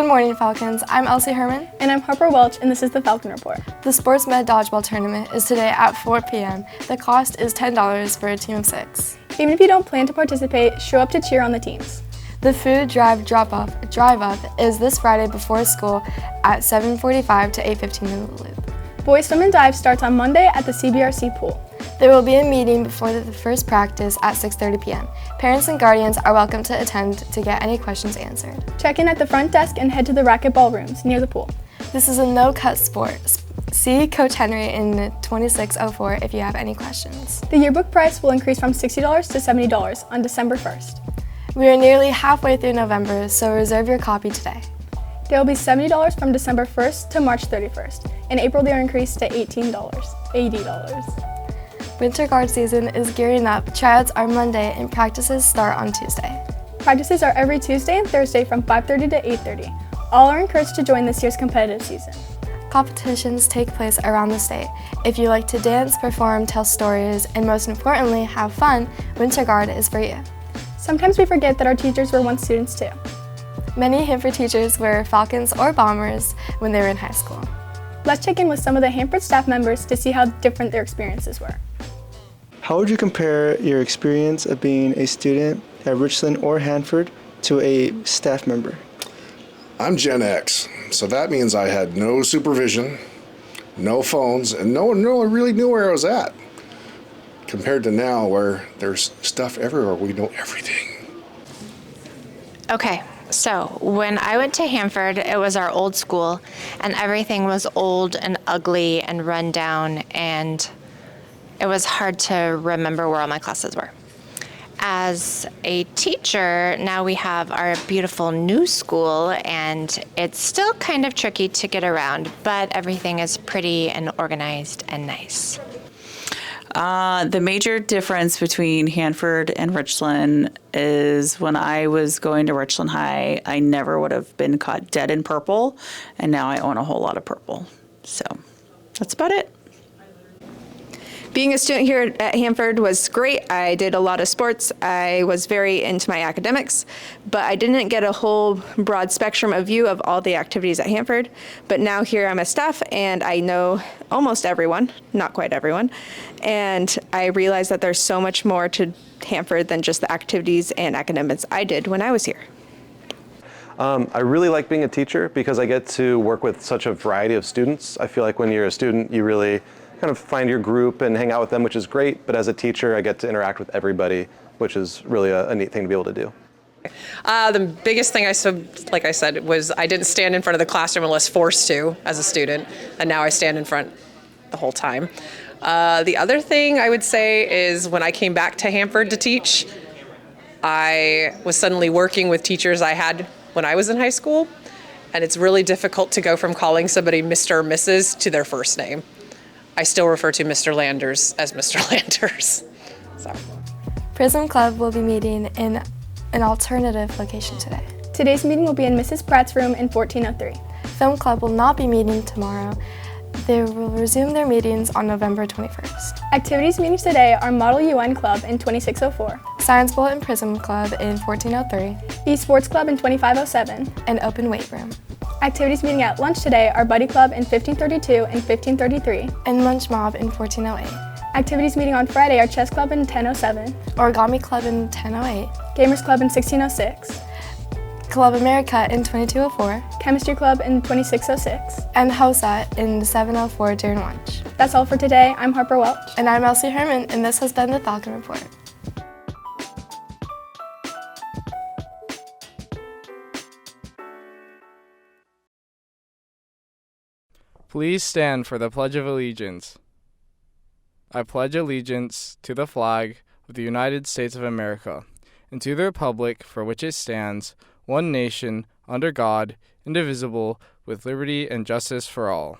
morning, Falcons. I'm Elsie Hermann. And I'm Harper Welch, and this is the Falcon Report. The Sports Med Dodgeball Tournament is today at 4 p.m. The cost is $10 for a team of 6. Even if you don't plan to participate, show up to cheer on the teams. The food drive drive-up is this Friday before school at 7:45 to 8:15 in the Loop. Boys Swim and Dive starts on Monday at the CBRC pool. There will be a meeting before the first practice at 6:30 p.m. Parents and guardians are welcome to attend to get any questions answered. Check in at the front desk and head to the racquetball rooms near the pool. This is a no-cut sport. See Coach Henry in 2604 if you have any questions. The yearbook price will increase from $60 to $70 on December 1st. We are nearly halfway through November, so reserve your copy today. They will be $70 from December 1st to March 31st. In April, they are increased to $80. Winter guard season is gearing up. Tryouts are Monday and practices start on Tuesday. Practices are every Tuesday and Thursday from 5:30 to 8:30. All are encouraged to join this year's competitive season. Competitions take place around the state. If you like to dance, perform, tell stories, and most importantly, have fun, Winter Guard is for you. Sometimes we forget that our teachers were once students too. Many Hanford teachers were Falcons or Bombers when they were in high school. Let's check in with some of the Hanford staff members to see how different their experiences were. How would you compare your experience of being a student at Richland or Hanford to a staff member? I'm Gen X, so that means I had no supervision, no phones, and no one really knew where I was at. Compared to now where there's stuff everywhere, we know everything. Okay, so when I went to Hanford, it was our old school, and everything was old and ugly and run down, and it was hard to remember where all my classes were. As a teacher, now we have our beautiful new school, and it's still kind of tricky to get around, but everything is pretty and organized and nice. The major difference between Hanford and Richland is when I was going to Richland High, I never would have been caught dead in purple, and now I own a whole lot of purple. So that's about it. Being a student here at Hanford was great. I did a lot of sports. I was very into my academics, but I didn't get a whole broad spectrum of view of all the activities at Hanford. But now here I'm a staff and I know almost everyone, not quite everyone, and I realize that there's so much more to Hanford than just the activities and academics I did when I was here. I really like being a teacher because I get to work with such a variety of students. I feel like when you're a student, you really kind of find your group and hang out with them, which is great. But as a teacher, I get to interact with everybody, which is really a neat thing to be able to do. The biggest thing like I said, was I didn't stand in front of the classroom unless forced to as a student, and now I stand in front the whole time. The other thing I would say is when I came back to Hanford to teach, I was suddenly working with teachers I had when I was in high school, and it's really difficult to go from calling somebody Mr. or Mrs. to their first name. I still refer to Mr. Landers as Mr. Landers. So. Prism Club will be meeting in an alternative location today. Today's meeting will be in Mrs. Pratt's room in 1403. Film Club will not be meeting tomorrow. They will resume their meetings on November 21st. Activities meetings today are Model UN Club in 2604. Science Bowl and Prism Club in 1403. Esports Club in 2507. And Open Weight Room. Activities meeting at lunch today are Buddy Club in 1532 and 1533. And Lunch Mob in 1408. Activities meeting on Friday are Chess Club in 1007. Origami Club in 1008. Gamers Club in 1606. Club America in 2204. Chemistry Club in 2606. And HOSA in 704 during lunch. That's all for today. I'm Harper Welch. And I'm Elsie Hermann, and this has been the Falcon Report. Please stand for the Pledge of Allegiance. I pledge allegiance to the flag of the United States of America and to the republic for which it stands, one nation, under God, indivisible, with liberty and justice for all.